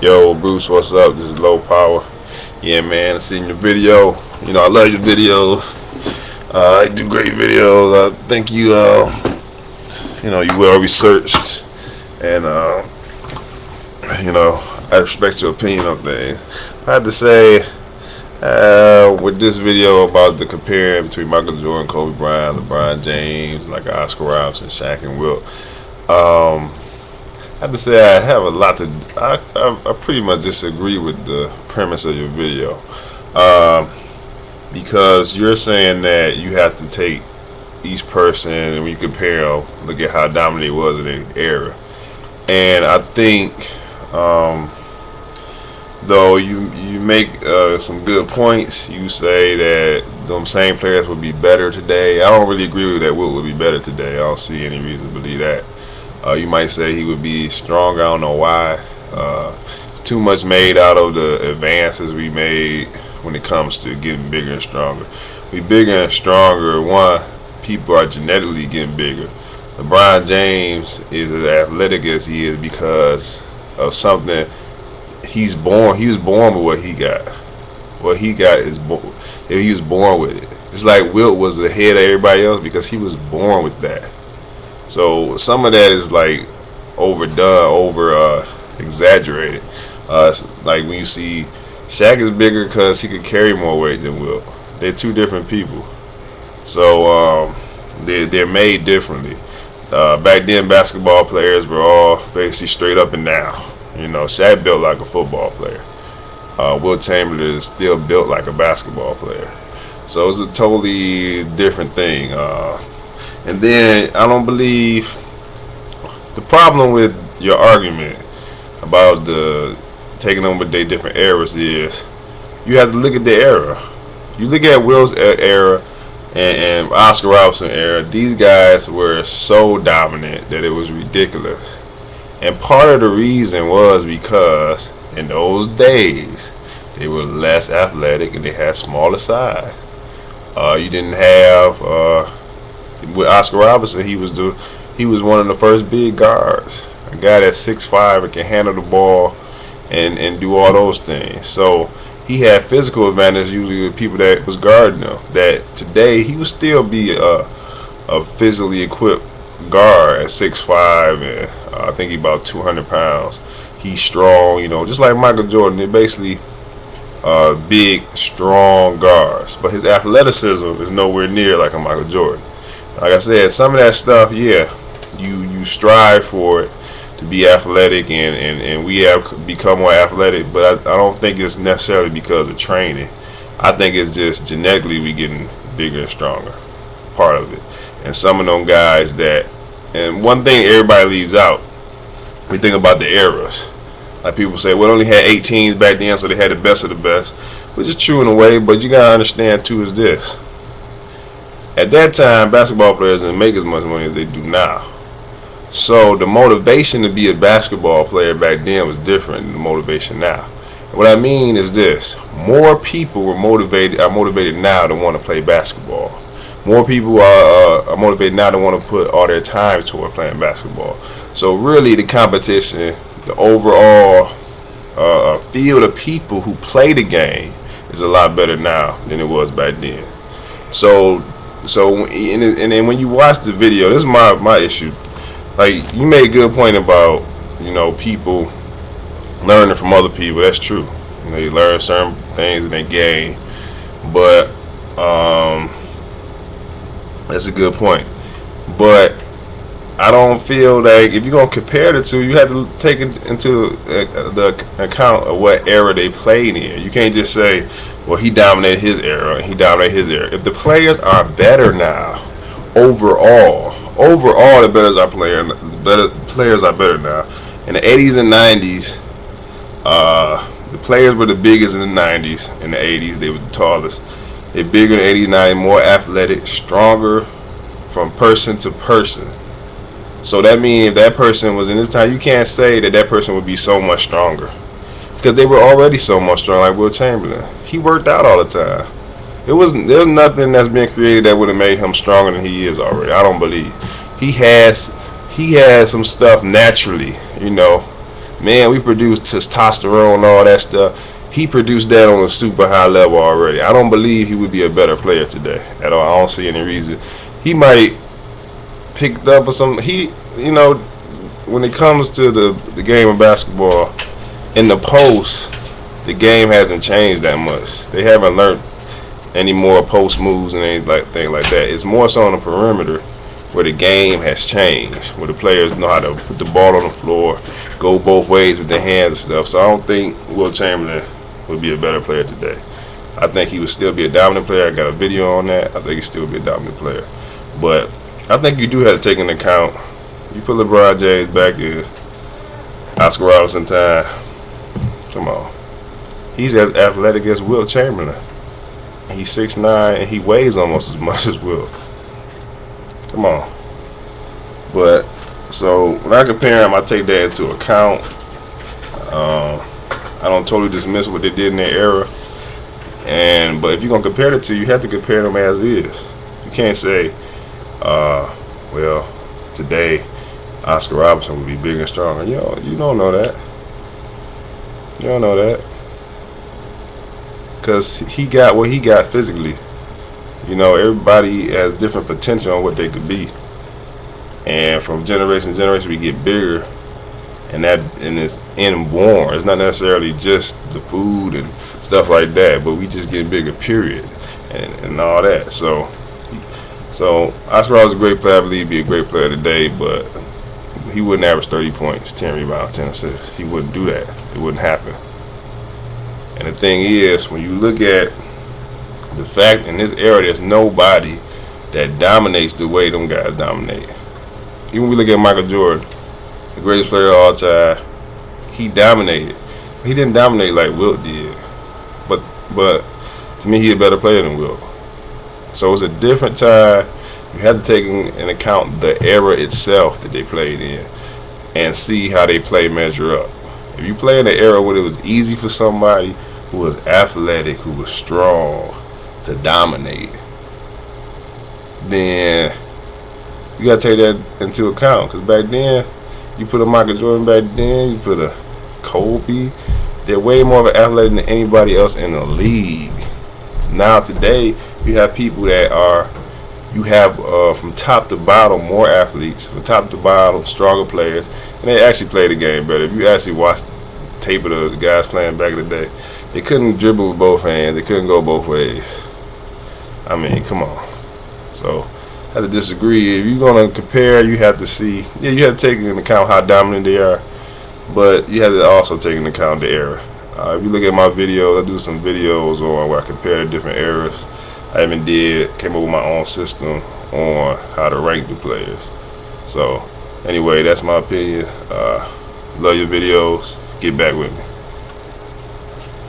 Yo, Bruce, what's up? This is Low Power. Yeah, man, I seen your video. I love your videos. You do great videos. I think you well researched, and I respect your opinion on things. I have to say, with this video about the comparing between Michael Jordan, Kobe Bryant, LeBron James, like Oscar Robertson, Shaq, and Wilt. I have to say I have a lot to. I pretty much disagree with the premise of your video, because you're saying that you have to take each person and when you compare them, look at how dominant it was in the era. And I think, though you make some good points. You say that them same players would be better today. I don't really agree with that. Wilt would be better today. I don't see any reason to believe that. You might say he would be stronger. I don't know why. It's too much made out of the advances we made when it comes to getting bigger and stronger. We bigger and stronger. One, people are genetically getting bigger. LeBron James is as athletic as he is because of something. He was born with what he got. What he got is he was born with it. Just like Wilt was ahead of everybody else because he was born with that. So some of that is like overdone, exaggerated. Like when you see Shaq is bigger because he could carry more weight than Wilt. They're two different people. So they're made differently. Back then, basketball players were all basically straight up and down. Shaq built like a football player. Wilt Chamberlain is still built like a basketball player. So it's a totally different thing. And then I don't believe the problem with your argument about the taking them with their different eras is you have to look at the era. You look at Wilt's era and Oscar Robertson era. These guys were so dominant that it was ridiculous. And part of the reason was because in those days they were less athletic and they had smaller size. You didn't have with Oscar Robertson, he was one of the first big guards, a guy that's 6'5" and can handle the ball and do all those things. So he had physical advantage usually with people that was guarding him. That today he would still be a physically equipped guard at 6'5" and I think he's about 200 pounds. He's strong, just like Michael Jordan. They're basically big, strong guards, but his athleticism is nowhere near like a Michael Jordan. Like I said, some of that stuff, yeah, you strive for it to be athletic, and we have become more athletic, but I don't think it's necessarily because of training. I think it's just genetically we getting bigger and stronger, part of it. And some of them guys and one thing everybody leaves out, we think about the eras. Like people say, well, only had 18s back then, so they had the best of the best, which is true in a way, but you gotta understand too is this. At that time, basketball players didn't make as much money as they do now. So the motivation to be a basketball player back then was different than the motivation now. And what I mean is this: more people are motivated now to want to play basketball. More people are motivated now to want to put all their time toward playing basketball. So really, the competition, the overall field of people who play the game is a lot better now than it was back then. So and then when you watch the video, this is my issue. Like you made a good point about people learning from other people. That's true. You learn certain things in the game, but that's a good point. But I don't feel like if you're gonna compare the two, you have to take into the account of what era they played in. You can't just say, well, he dominated his era and he dominated his era. If the players are better now, overall, the players are better now. In the 80s and 90s, the players were the biggest in the 90s. In the 80s, they were the tallest. They're bigger in the 80s, 90s, more athletic, stronger from person to person. So that means if that person was in this time, you can't say that person would be so much stronger because they were already so much stronger. Like Wilt Chamberlain, he worked out all the time. There's nothing that's been created that would have made him stronger than he is already. I don't believe he has some stuff naturally, man, we produce testosterone and all that stuff. He produced that on a super high level already. I don't believe he would be a better player today at all. I don't see any reason. He might picked up or something. When it comes to the game of basketball, in the post, the game hasn't changed that much. They haven't learned any more post moves and anything like that. It's more so on the perimeter where the game has changed, where the players know how to put the ball on the floor, go both ways with their hands and stuff. So I don't think Wilt Chamberlain would be a better player today. I think he would still be a dominant player. I got a video on that. I think he'd still be a dominant player. But I think you do have to take into account, you put LeBron James back in Oscar Robertson time, come on. He's as athletic as Wilt Chamberlain. He's 6'9", and he weighs almost as much as Wilt. Come on. But, so, when I compare them, I take that into account. I don't totally dismiss what they did in their era. But if you're going to compare the two, you have to compare them as is. You can't say, well, today Oscar Robertson would be bigger and stronger. You don't know that. You don't know that. Because he got what he got physically. Everybody has different potential on what they could be. And from generation to generation, we get bigger. And it's inborn. It's not necessarily just the food and stuff like that, but we just get bigger, period. And all that. So Oscar was a great player. I believe he'd be a great player today, but he wouldn't average 30 points, 10 rebounds, 10 assists. He wouldn't do that. It wouldn't happen. And the thing is, when you look at the fact in this era, there's nobody that dominates the way them guys dominate. Even when we look at Michael Jordan, the greatest player of all time, he dominated. He didn't dominate like Wilt did. But to me, he's a better player than Wilt. So it's a different time. You have to take into account the era itself that they played in and see how they play measure up. If you play in an era where it was easy for somebody who was athletic, who was strong, to dominate, then you got to take that into account. Because back then, you put a Michael Jordan back then, you put a Kobe, they're way more of an athlete than anybody else in the league. Now today, you have people that are, from top to bottom more athletes, from top to bottom stronger players, and they actually play the game better. If you actually watch tape of the guys playing back in the day, they couldn't dribble with both hands, they couldn't go both ways. I mean, come on. So I have to disagree. If you're gonna compare, you have to see, you have to take into account how dominant they are, but you have to also take into account the era. If you look at my videos, I do some videos on where I compare the different eras. I even came up with my own system on how to rank the players. So anyway, that's my opinion. Love your videos. Get back with me.